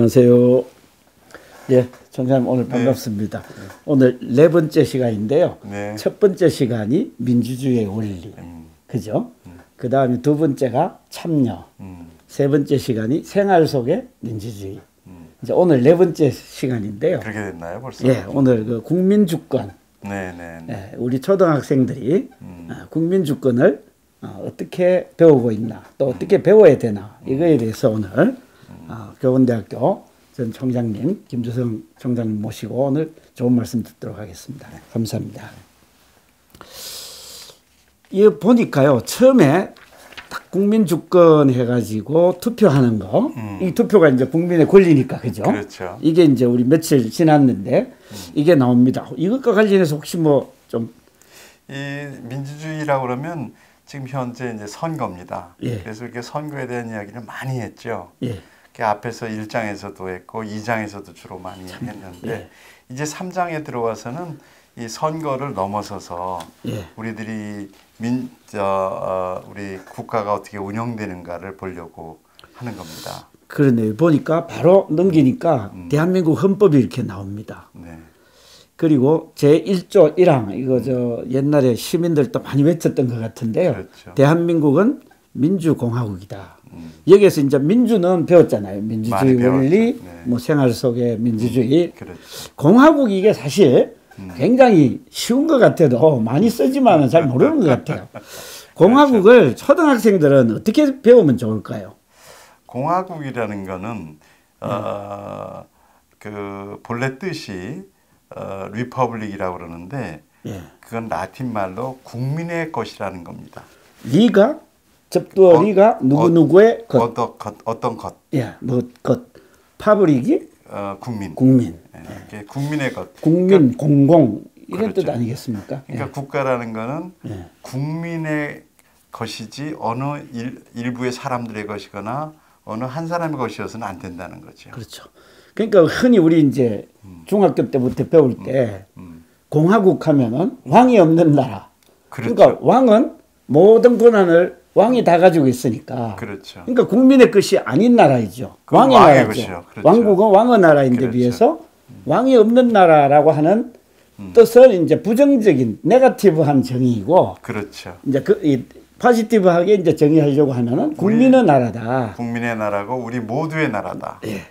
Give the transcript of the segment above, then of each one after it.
안녕하세요. 예, 총장님 오늘 반갑습니다. 네. 오늘 네 번째 시간인데요. 네. 첫 번째 시간이 민주주의의 원리, 그죠? 그 다음에 두 번째가 참여, 세 번째 시간이 생활 속의 민주주의. 이제 오늘 네 번째 시간인데요. 그렇게 됐나요, 벌써? 예, 오늘 그 국민주권. 네. 예, 우리 초등학생들이 국민주권을 어떻게 배우고 있나, 또 어떻게 배워야 되나, 이거에 대해서 오늘 교원대학교 전 총장님, 김주성 총장님 모시고 오늘 좋은 말씀 듣도록 하겠습니다. 감사합니다. 이거 보니까요, 처음에 딱 국민주권 해가지고 투표하는 거, 이 투표가 이제 국민의 권리니까, 그죠? 그렇죠. 이게 이제 우리 며칠 지났는데, 이게 나옵니다. 이것과 관련해서 혹시 뭐 좀. 이 민주주의라고 그러면 지금 현재 이제 선거입니다. 예. 그래서 이렇게 선거에 대한 이야기를 많이 했죠. 예. 그 앞에서 1장에서도 했고 2장에서도 주로 많이 했는데 예. 이제 3장에 들어와서는 이 선거를 넘어서서 예. 우리들이 우리 국가가 어떻게 운영되는가를 보려고 하는 겁니다. 그러네요. 보니까 바로 넘기니까 대한민국 헌법이 이렇게 나옵니다. 네. 그리고 제1조 1항, 이거 저 옛날에 시민들도 많이 외쳤던 것 같은데요. 그렇죠. 대한민국은 민주공화국이다. 여기에서 이제 민주는 배웠잖아요. 민주주의 많이 원리, 배웠죠. 네. 뭐 생활 속의 민주주의. 그렇죠. 공화국 이게 사실 굉장히 쉬운 것 같아도 많이 쓰지만은 잘 모르는 것 같아요. 공화국을 초등학생들은 어떻게 배우면 좋을까요? 공화국이라는 거는 그 본래 뜻이 리퍼블릭이라고 그러는데 예. 그건 라틴 말로 국민의 것이라는 겁니다. 리가 접두어리가 누구누구의 것. 어떤 것. 예, 뭐 것. 파브릭이 국민. 국민. 예. 국민의 것. 국민, 그러니까, 공공 이런 그렇죠. 뜻 아니겠습니까? 그러니까 예. 국가라는 거는 예. 국민의 것이지 어느 일부의 사람들의 것이거나 어느 한 사람의 것이어서는 안 된다는 거죠. 그렇죠. 그러니까 흔히 우리 이제 중학교 때부터 배울 때 공화국 하면은 왕이 없는 나라. 그렇죠. 그러니까 왕은 모든 권한을 왕이 다 가지고 있으니까. 그렇죠. 그러니까 국민의 것이 아닌 나라이죠. 왕의 나라죠. 것이요. 그렇죠. 왕국은 왕의 나라인데 그렇죠. 비해서 왕이 없는 나라라고 하는 뜻은 이제 부정적인 네거티브한 정의이고. 그렇죠. 이제 이 포지티브하게 이제 정의하려고 하면은 국민의 나라다. 국민의 나라고 우리 모두의 나라다. 예.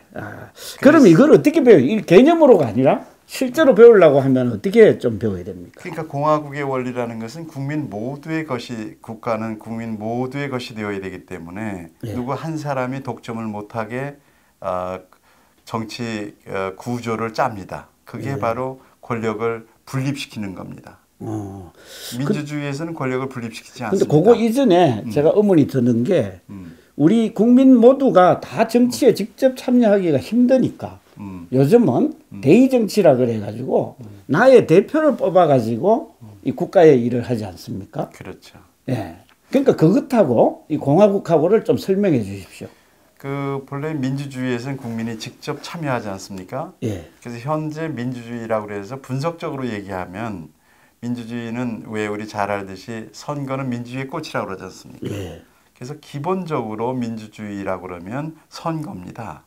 그럼 이걸 어떻게 배워요? 이 개념으로가 아니라 실제로 배우려고 하면 어떻게 좀 배워야 됩니까? 그러니까 공화국의 원리라는 것은 국민 모두의 것이 국가는 국민 모두의 것이 되어야 되기 때문에 예. 누구 한 사람이 독점을 못하게 정치 구조를 짭니다. 그게 바로 권력을 분립시키는 겁니다. 민주주의에서는 권력을 분립시키지 않습니다. 근데 그거 이전에 제가 의문이 드는 게 우리 국민 모두가 다 정치에 직접 참여하기가 힘드니까 요즘은 대의정치라 그래가지고 나의 대표를 뽑아가지고 이 국가의 일을 하지 않습니까? 그렇죠. 예. 그러니까 그것하고 이 공화국하고를 좀 설명해 주십시오. 그 본래 민주주의에서는 국민이 직접 참여하지 않습니까? 예. 그래서 현재 민주주의라고 그래서 분석적으로 얘기하면 민주주의는 왜 우리 잘 알듯이 선거는 민주주의의 꽃이라고 그러지 않습니까? 예. 그래서 기본적으로 민주주의라고 그러면 선거입니다.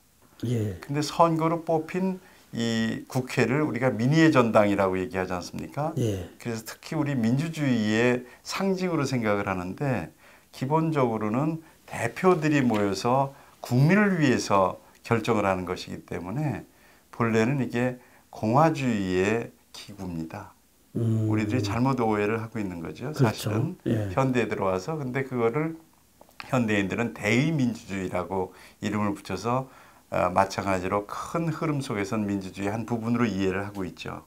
예. 근데 선거로 뽑힌 이 국회를 우리가 민의의 전당이라고 얘기하지 않습니까? 예. 그래서 특히 우리 민주주의의 상징으로 생각을 하는데 기본적으로는 대표들이 모여서 국민을 위해서 결정을 하는 것이기 때문에 본래는 이게 공화주의의 기구입니다. 우리들이 잘못 오해를 하고 있는 거죠. 그렇죠. 사실은 예. 현대에 들어와서 근데 그거를 현대인들은 대의민주주의라고 이름을 붙여서 마찬가지로 큰 흐름 속에서는 민주주의 한 부분으로 이해를 하고 있죠.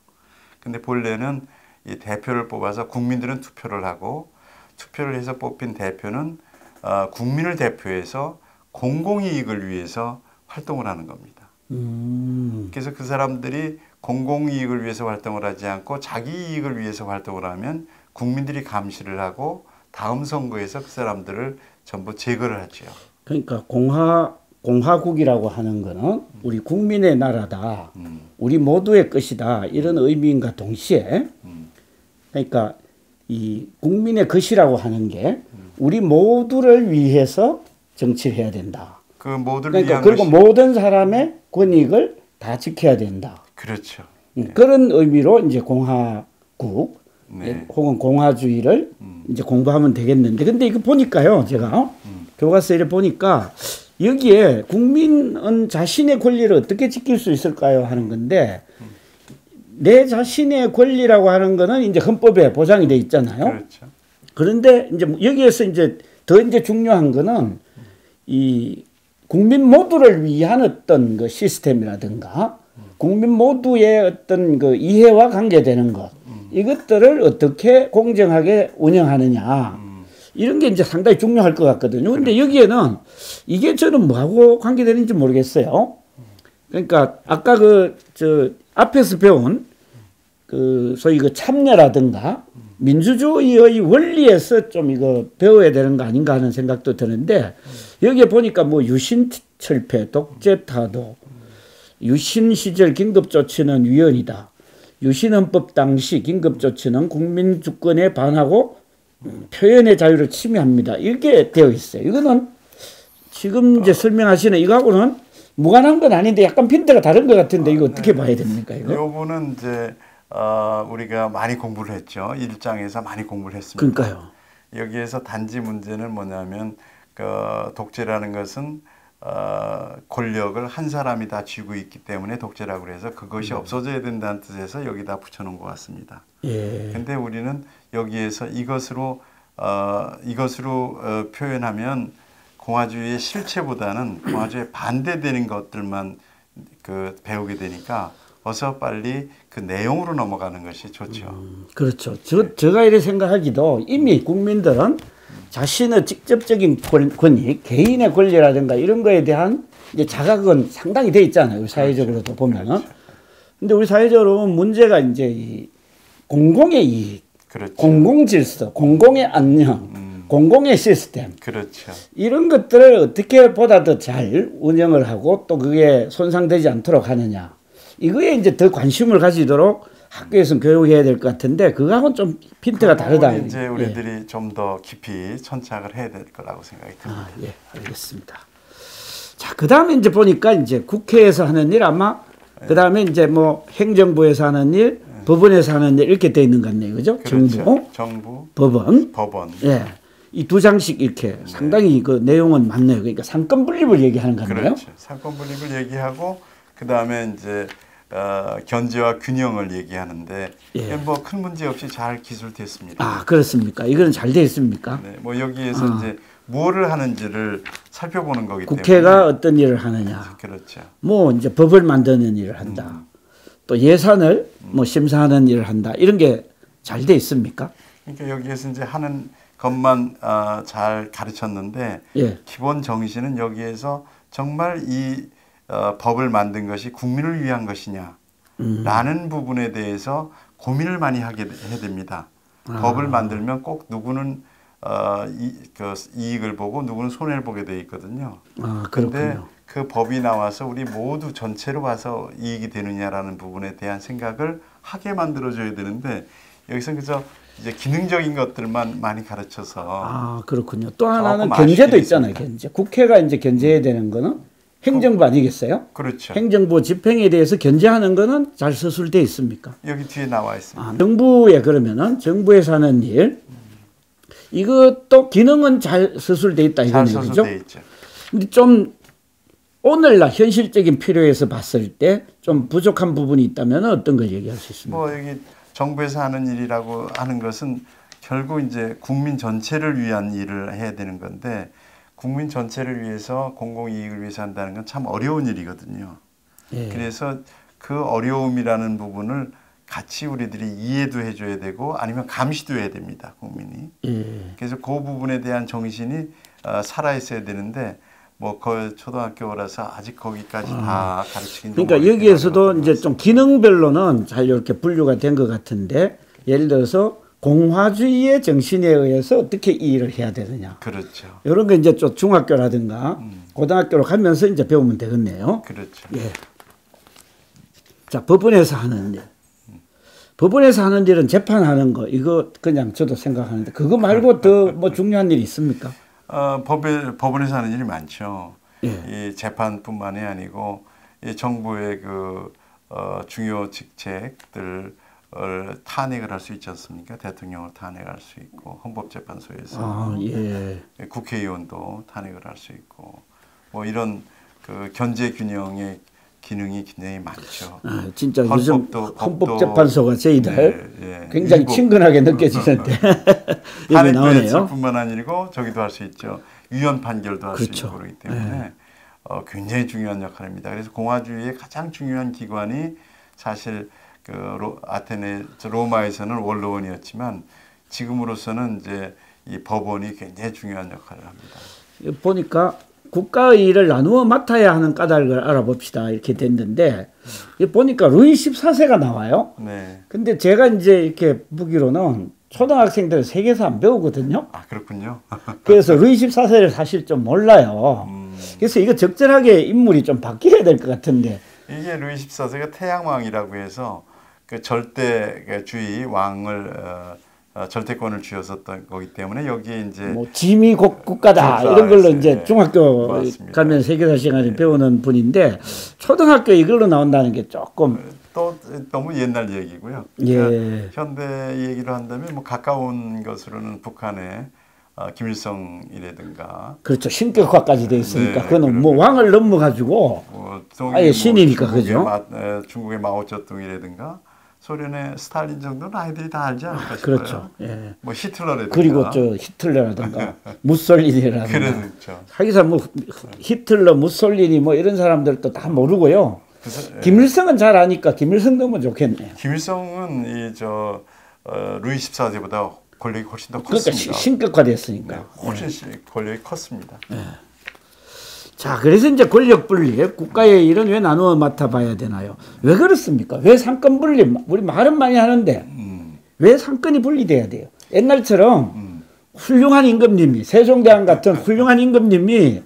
근데 본래는 이 대표를 뽑아서 국민들은 투표를 하고 투표를 해서 뽑힌 대표는 국민을 대표해서 공공이익을 위해서 활동을 하는 겁니다. 그래서 그 사람들이 공공이익을 위해서 활동을 하지 않고 자기 이익을 위해서 활동을 하면 국민들이 감시를 하고 다음 선거에서 그 사람들을 전부 제거를 하죠. 그러니까 공화국이라고 하는 거는 우리 국민의 나라다. 우리 모두의 것이다. 이런 의미인가 동시에 그러니까 이 국민의 것이라고 하는 게 우리 모두를 위해서 정치를 해야 된다. 그 모두를 그러니까 위한 그리고 것이 모든 사람의 권익을 다 지켜야 된다. 그렇죠. 그런 의미로 이제 공화국 네. 혹은 공화주의를 이제 공부하면 되겠는데, 근데 이거 보니까요, 제가 교과서를 보니까 여기에 국민은 자신의 권리를 어떻게 지킬 수 있을까요 하는 건데, 내 자신의 권리라고 하는 거는 이제 헌법에 보장이 돼 있잖아요. 그렇죠. 그런데 이제 여기에서 이제 더 이제 중요한 거는 이 국민 모두를 위한 어떤 그 시스템이라든가 국민 모두의 어떤 그 이해와 관계되는 것, 이것들을 어떻게 공정하게 운영하느냐, 이런 게 이제 상당히 중요할 것 같거든요. 근데 여기에는 이게 저는 뭐하고 관계되는지 모르겠어요. 그러니까 아까 저 앞에서 배운 그 소위 그 참여라든가 민주주의의 원리에서 좀 이거 배워야 되는 거 아닌가 하는 생각도 드는데, 여기에 보니까 뭐 유신철폐, 독재타도, 유신시절 긴급조치는 위헌이다. 유신헌법 당시 긴급조치는 국민주권에 반하고 표현의 자유를 침해합니다. 이렇게 되어 있어요. 이거는 지금 이제 설명하시는 이거하고는 무관한 건 아닌데 약간 핀트가 다른 것 같은데, 이거 어떻게 봐야 됩니까? 이거? 요거는 이제 우리가 많이 공부를 했죠. 1장에서 많이 공부를 했습니다. 그러니까요. 여기에서 단지 문제는 뭐냐면 그 독재라는 것은 권력을 한 사람이 다 쥐고 있기 때문에 독재라고 그래서 그것이 없어져야 된다는 뜻에서 여기다 붙여놓은 것 같습니다. 예. 근데 우리는 여기에서 이것으로 표현하면 공화주의의 실체보다는 공화주의에 반대되는 것들만 그 배우게 되니까 어서 빨리 그 내용으로 넘어가는 것이 좋죠. 그렇죠. 제가 이렇게 생각하기도 이미 국민들은 자신의 직접적인 권익, 개인의 권리라든가 이런 거에 대한 이제 자각은 상당히 돼 있잖아요. 우리 사회적으로도 보면은. 그렇죠. 근데 우리 사회적으로 문제가 이제 이 공공의 이익, 그렇죠. 공공 질서, 공공의 안녕, 공공의 시스템. 그렇죠. 이런 것들을 어떻게 보다 더 잘 운영을 하고 또 그게 손상되지 않도록 하느냐. 이거에 이제 더 관심을 가지도록 학교에서 교육해야 될 것 같은데, 그거하고는 좀 핀트가 다르다. 이제 우리들이 좀 더 깊이 천착을 해야 될 거라고 생각이 듭니다. 예, 알겠습니다. 자, 그 다음에 이제 보니까 이제 국회에서 하는 일, 아마 그 다음에 이제 뭐 행정부에서 하는 일, 법원에서 하는 일, 이렇게 돼 있는 것 같네요. 그죠? 그렇죠. 정부, 법원. 예. 이 두 장씩 이렇게 상당히 그 내용은 많네요. 그러니까 상권 분립을 얘기하는 건데요. 그렇죠. 상권 분립을 얘기하고 그 다음에 이제 견제와 균형을 얘기하는데 뭐 큰 문제 없이 잘 기술됐습니다. 아, 그렇습니까? 이거는 잘 돼 있습니까? 네, 뭐 여기에서 이제 무엇을 하는지를 살펴보는 거기 때문에 국회가 어떤 일을 하느냐. 그렇죠. 뭐 이제 법을 만드는 일을 한다. 또 예산을 뭐 심사하는 일을 한다. 이런 게 잘 돼 있습니까? 그러니까 여기에서 이제 하는 것만 잘 가르쳤는데 기본 정신은 여기에서 정말 이 법을 만든 것이 국민을 위한 것이냐 라는 부분에 대해서 고민을 많이 하게 해야 됩니다. 법을 만들면 꼭 누구는 이익을 보고 누구는 손해를 보게 돼 있거든요. 그런데 그 법이 나와서 우리 모두 전체로 봐서 이익이 되느냐라는 부분에 대한 생각을 하게 만들어줘야 되는데, 여기서 그래서 이제 기능적인 것들만 많이 가르쳐서. 아, 그렇군요. 또 하나는 견제도 있잖아요. 견제. 국회가 이제 견제해야 되는 거는 행정부 아니겠어요? 그렇죠. 행정부 집행에 대해서 견제하는 거는 잘 서술되어 있습니까? 여기 뒤에 나와 있습니다. 정부에 그러면은 정부에서 하는 일, 이것도 기능은 잘 서술되어 있다 이거네요. 잘 서술되어 있죠. 근데 좀 오늘날 현실적인 필요에서 봤을 때 좀 부족한 부분이 있다면 어떤 걸 얘기할 수 있습니까? 뭐 여기 정부에서 하는 일이라고 하는 것은 결국 이제 국민 전체를 위한 일을 해야 되는 건데, 국민 전체를 위해서 공공이익을 위해서 한다는 건 참 어려운 일이거든요. 그래서 그 어려움이라는 부분을 같이 우리들이 이해도 해줘야 되고 아니면 감시도 해야 됩니다, 국민이. 그래서 그 부분에 대한 정신이 살아있어야 되는데, 뭐 그 초등학교라서 아직 거기까지 다 가르치긴. 그러니까 여기에서도 이제 좀 기능별로는 잘 이렇게 분류가 된 것 같은데, 예를 들어서 공화주의의 정신에 의해서 어떻게 이 일을 해야 되느냐. 그렇죠. 이런 거 이제 좀 중학교라든가 고등학교로 가면서 이제 배우면 되겠네요. 그렇죠. 예. 자, 법원에서 하는 일. 법원에서 하는 일은 재판하는 거, 이거 그냥 저도 생각하는데, 그거 말고 더 뭐 중요한 일이 있습니까? 법원에서 하는 일이 많죠. 이 재판뿐만이 아니고 이 정부의 그 중요 직책들을 탄핵을 할 수 있지 않습니까? 대통령을 탄핵할 수 있고 헌법재판소에서 국회의원도 탄핵을 할 수 있고 뭐 이런 그 견제 균형의 기능이 굉장히 많죠. 진짜 요즘 헌법재판소가 저희들 굉장히 친근하게 느껴지는데 여기 나오네요. 뿐만 아니고 저기도 할 수 있죠. 유연 판결도 할 수 있고 그렇기 때문에 굉장히 중요한 역할입니다. 그래서 공화주의의 가장 중요한 기관이 사실 그 로마에서는 원로원이었지만 지금으로서는 이제 이 법원이 굉장히 중요한 역할을 합니다. 보니까 국가의 일을 나누어 맡아야 하는 까닭을 알아봅시다 이렇게 됐는데 보니까 루이 14세가 나와요. 네. 근데 제가 이제 이렇게 보기로는 초등학생들 세계사 안 배우거든요. 아 그렇군요. 그래서 루이 14세를 사실 좀 몰라요. 그래서 이거 적절하게 인물이 좀 바뀌어야 될 것 같은데. 이게 루이 14세가 태양왕이라고 해서 그 절대주의 왕을 절대권을 쥐었었던 거기 때문에 여기에 이제 뭐 지미 국가다 이런 걸로 이제 중학교 가면 세계사 시간에 배우는 분인데 초등학교 이걸로 나온다는 게 조금 또 너무 옛날 얘기고요. 그러니까 현대 얘기를 한다면 뭐 가까운 것으로는 북한의 김일성이라든가 그렇죠. 신격화까지 돼 있으니까 그거는 뭐 왕을 넘어가지고 아예 신이니까 그죠. 중국의 마오쩌둥이라든가 소련의 스탈린 정도는 아이들이 다 알지 않을까 싶어요. 그렇죠. 뭐 히틀러라든가 그리고 저 히틀러라든가 무솔리니라든가 그렇죠. 하기사 뭐 히틀러, 무솔리니 뭐 이런 사람들도 다 모르고요. 김일성은 잘 아니까 김일성 너무 좋겠네요. 김일성은 루이 14세보다 권력이 훨씬 더 컸습니다. 그러니까 신격화됐으니까. 훨씬 권력이 컸습니다. 자, 그래서 이제 권력 분리, 국가의 일은 왜 나누어 맡아봐야 되나요? 왜 그렇습니까? 왜 상권 분리? 우리 말은 많이 하는데 왜 상권이 분리돼야 돼요? 옛날처럼 훌륭한 임금님이 세종대왕 같은 훌륭한 임금님이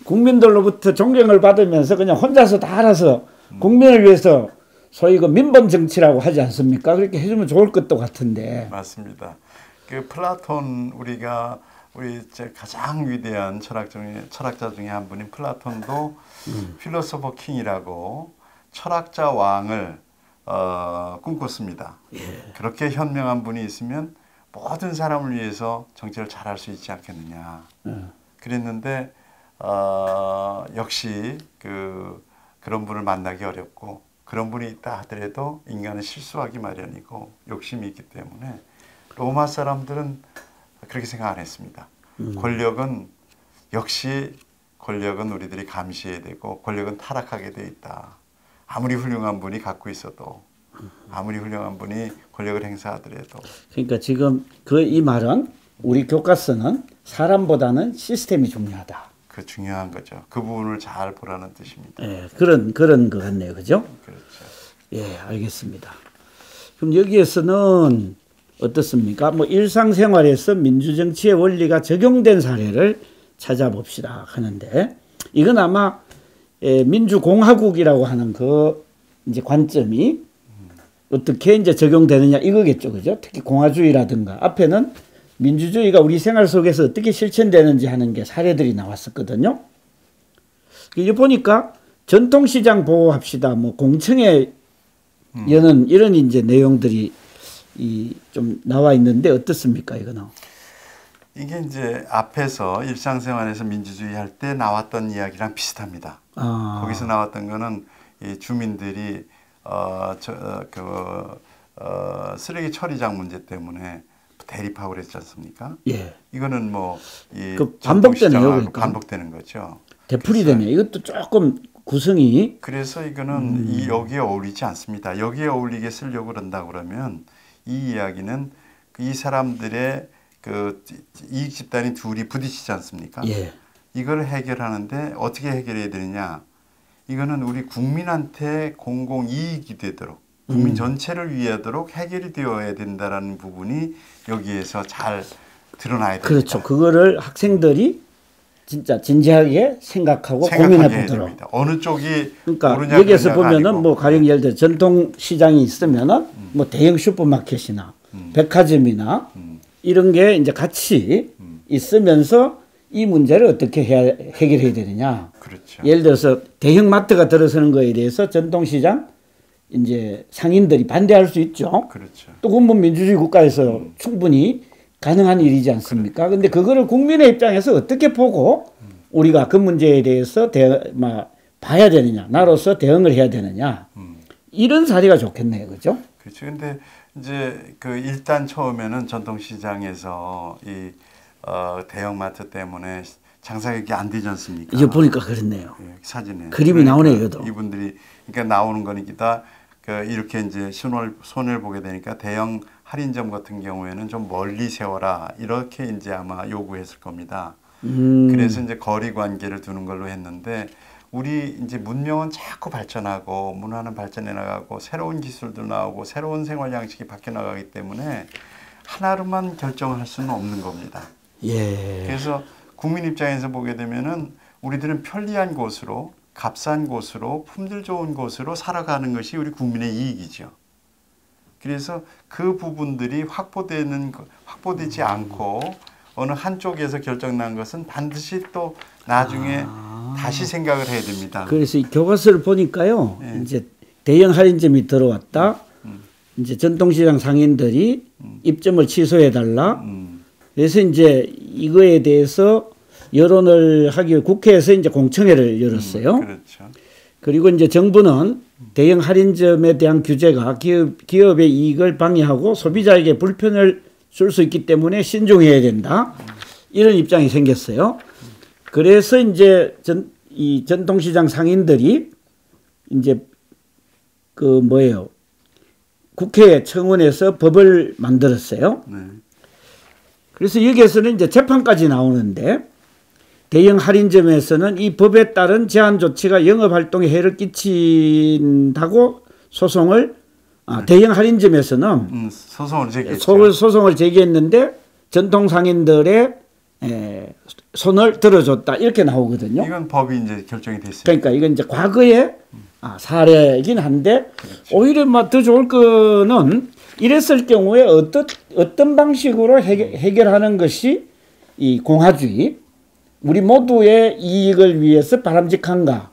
국민들로부터 존경을 받으면서 그냥 혼자서 다 알아서 국민을 위해서 소위 그 민본 정치라고 하지 않습니까? 그렇게 해주면 좋을 것도 같은데. 맞습니다. 그 플라톤 우리 가장 위대한 철학자 중에 한 분인 플라톤도 필로소퍼 킹이라고 철학자 왕을 꿈꿨습니다. 그렇게 현명한 분이 있으면 모든 사람을 위해서 정치를 잘할 수 있지 않겠느냐. 그랬는데 역시 그런 분을 만나기 어렵고 그런 분이 있다 하더라도 인간은 실수하기 마련이고 욕심이 있기 때문에 로마 사람들은 그렇게 생각 안 했습니다. 권력은 우리들이 감시해야 되고 권력은 타락하게 돼 있다. 아무리 훌륭한 분이 갖고 있어도 아무리 훌륭한 분이 권력을 행사하더라도 그러니까 지금 이 말은 우리 교과서는 사람보다는 시스템이 중요하다. 그 중요한 거죠. 그 부분을 잘 보라는 뜻입니다. 그런 것 같네요. 그죠? 그렇죠. 알겠습니다. 그럼 여기에서는 어떻습니까? 뭐 일상생활에서 민주정치의 원리가 적용된 사례를 찾아봅시다 하는데 이건 아마 민주공화국이라고 하는 그 이제 관점이 어떻게 이제 적용되느냐 이거겠죠. 그죠? 특히 공화주의라든가 앞에는 민주주의가 우리 생활 속에서 어떻게 실천되는지 하는 게 사례들이 나왔었거든요. 이제 보니까 전통시장 보호합시다. 뭐 공청회 여는 이런 이제 내용들이 좀 나와 있는데 어떻습니까 이거는? 이게 이제 앞에서 일상생활에서 민주주의 할 때 나왔던 이야기랑 비슷합니다. 거기서 나왔던 거는 이 주민들이 쓰레기 처리장 문제 때문에 대립하고 그랬지 않습니까? 이거는 반복되네요. 그러니까. 반복되는 거죠. 되풀이되네. 이것도 조금 구성이. 그래서 이거는 여기에 어울리지 않습니다. 여기에 어울리게 쓰려고 그런다 그러면 이 이야기는 이 사람들의 그 이익 집단이 둘이 부딪히지 않습니까? 이걸 해결하는데 어떻게 해결해야 되느냐? 이거는 우리 국민한테 공공 이익이 되도록 국민 전체를 위하도록 해결이 되어야 된다라는 부분이 여기에서 잘 드러나야 됩니다. 그렇죠. 그거를 학생들이 진짜 진지하게 생각하고 고민해 보도록. 어느 쪽이 그러니까 여기에서 보면은 뭐 가령 예를 들어 전통 시장이 있으면은 뭐 대형 슈퍼마켓이나 백화점이나 이런 게 이제 같이 있으면서 이 문제를 어떻게 해결해야 되느냐. 그렇죠. 예를 들어서 대형 마트가 들어서는 거에 대해서 전통시장 이제 상인들이 반대할 수 있죠. 그렇죠. 또 그건 민주주의 국가에서 충분히 가능한 일이지 않습니까? 근데 그거를 국민의 입장에서 어떻게 보고 우리가 그 문제에 대해서 봐야 되느냐, 나로서 대응을 해야 되느냐, 이런 사례가 좋겠네요, 그죠? 그렇죠. 근데 이제 그 일단 처음에는 전통시장에서 이 대형마트 때문에 장사가 안 되지 않습니까? 이제 보니까 그렇네요. 예, 사진에 그림이 나오네요, 여도. 이분들이 그러니까 나오는 거니까 이렇게 이제 손을 보게 되니까 대형 할인점 같은 경우에는 좀 멀리 세워라 이렇게 이제 아마 요구했을 겁니다. 그래서 이제 거리 관계를 두는 걸로 했는데 우리 이제 문명은 자꾸 발전하고 문화는 발전해 나가고 새로운 기술도 나오고 새로운 생활 양식이 바뀌어 나가기 때문에 하나로만 결정을 할 수는 없는 겁니다. 예. 그래서 국민 입장에서 보게 되면은 우리들은 편리한 곳으로 값싼 곳으로 품질 좋은 곳으로 살아가는 것이 우리 국민의 이익이죠. 그래서 그 부분들이 확보되지 않고 어느 한쪽에서 결정난 것은 반드시 또 나중에 다시 생각을 해야 됩니다. 그래서 이 교과서를 보니까요, 네. 이제 대형 할인점이 들어왔다. 이제 전통시장 상인들이 입점을 취소해달라. 그래서 이제 이거에 대해서 여론을 하기 위해 국회에서 이제 공청회를 열었어요. 그렇죠. 그리고 이제 정부는 대형 할인점에 대한 규제가 기업의 이익을 방해하고 소비자에게 불편을 줄 수 있기 때문에 신중해야 된다. 이런 입장이 생겼어요. 그래서 이제 이 전통시장 상인들이 이제 국회 청원에서 법을 만들었어요. 네. 그래서 여기에서는 이제 재판까지 나오는데 대형 할인점에서는 이 법에 따른 제한 조치가 영업 활동에 해를 끼친다고 대형 할인점에서는 소송을 제기했는데 전통 상인들의 손을 들어줬다 이렇게 나오거든요. 이건 법이 이제 결정이 됐어요. 그러니까 이건 이제 과거의 사례이긴 한데 그렇죠. 오히려 더 좋을 거는 이랬을 경우에 어떤 방식으로 해결하는 것이 이 공화주의 우리 모두의 이익을 위해서 바람직한가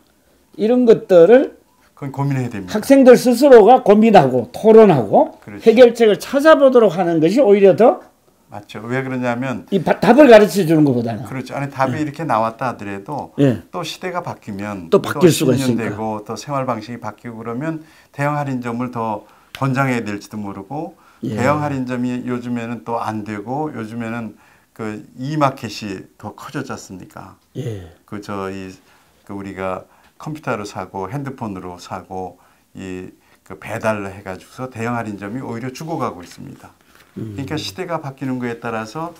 이런 것들을 그건 고민해야 됩니다. 학생들 스스로가 고민하고 토론하고 그렇죠. 해결책을 찾아보도록 하는 것이 오히려 더 맞죠. 왜 그러냐면 이 답을 가르쳐 주는 것보다는 그렇죠. 아니 답이 이렇게 나왔다 하더라도 또 시대가 바뀌면 또 바뀔 수가 되고 또 생활 방식이 바뀌고 그러면 대형 할인점을 더 권장해야 될지도 모르고 대형 할인점이 요즘에는 또 안 되고 요즘에는 그 이마켓이 더 커졌지 않습니까? 우리가 컴퓨터로 사고 핸드폰으로 사고 그 배달로 해가지고서 대형 할인점이 오히려 죽어가고 있습니다. 그러니까 시대가 바뀌는 거에 따라서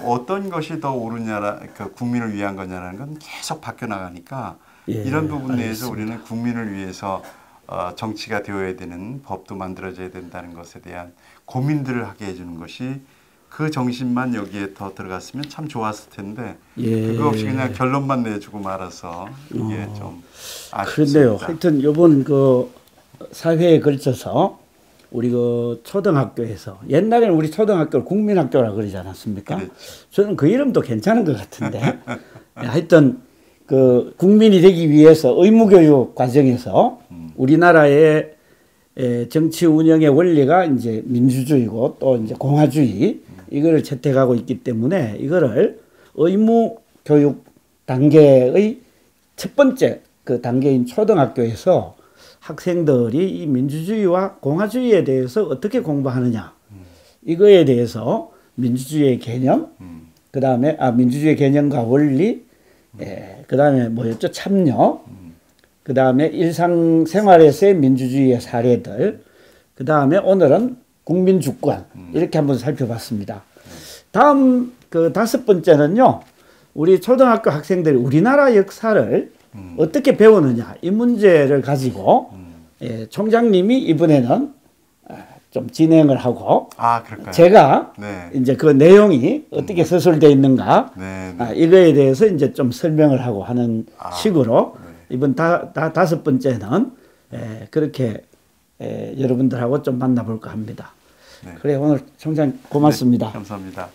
어떤 것이 더 옳으냐, 국민을 위한 거냐라는 건 계속 바뀌어 나가니까 이런 부분 내에서 우리는 국민을 위해서 정치가 되어야 되는 법도 만들어져야 된다는 것에 대한 고민들을 하게 해주는 것이 그 정신만 여기에 더 들어갔으면 참 좋았을 텐데 그거 없이 그냥 결론만 내주고 말아서 이게 좀 아쉽습니다. 그런데요. 하여튼 이번 그 사회에 걸쳐서 우리 그 초등학교에서 옛날에는 우리 초등학교를 국민학교라 그러지 않았습니까? 그렇지. 저는 그 이름도 괜찮은 것 같은데 하여튼 그 국민이 되기 위해서 의무교육 과정에서 우리나라의 정치 운영의 원리가 이제 민주주의고 또 이제 공화주의 이거를 채택하고 있기 때문에 이거를 의무 교육 단계의 첫 번째 그 단계인 초등학교에서 학생들이 이 민주주의와 공화주의에 대해서 어떻게 공부하느냐 이거에 대해서 민주주의의 개념 그다음에 민주주의의 개념과 원리 그다음에 뭐였죠? 참여 그다음에 일상생활에서의 민주주의의 사례들 그다음에 오늘은 국민주권 이렇게 한번 살펴봤습니다. 다음 그 5번째는요. 우리 초등학교 학생들이 우리나라 역사를 어떻게 배우느냐 이 문제를 가지고 총장님이 이번에는 좀 진행을 하고 그럴까요? 제가 이제 그 내용이 어떻게 서술되어 있는가 이거에 대해서 이제 좀 설명을 하고 하는 식으로 이번 5번째는 그렇게 여러분들하고 좀 만나볼까 합니다. 그래 오늘 총장 고맙습니다. 감사합니다.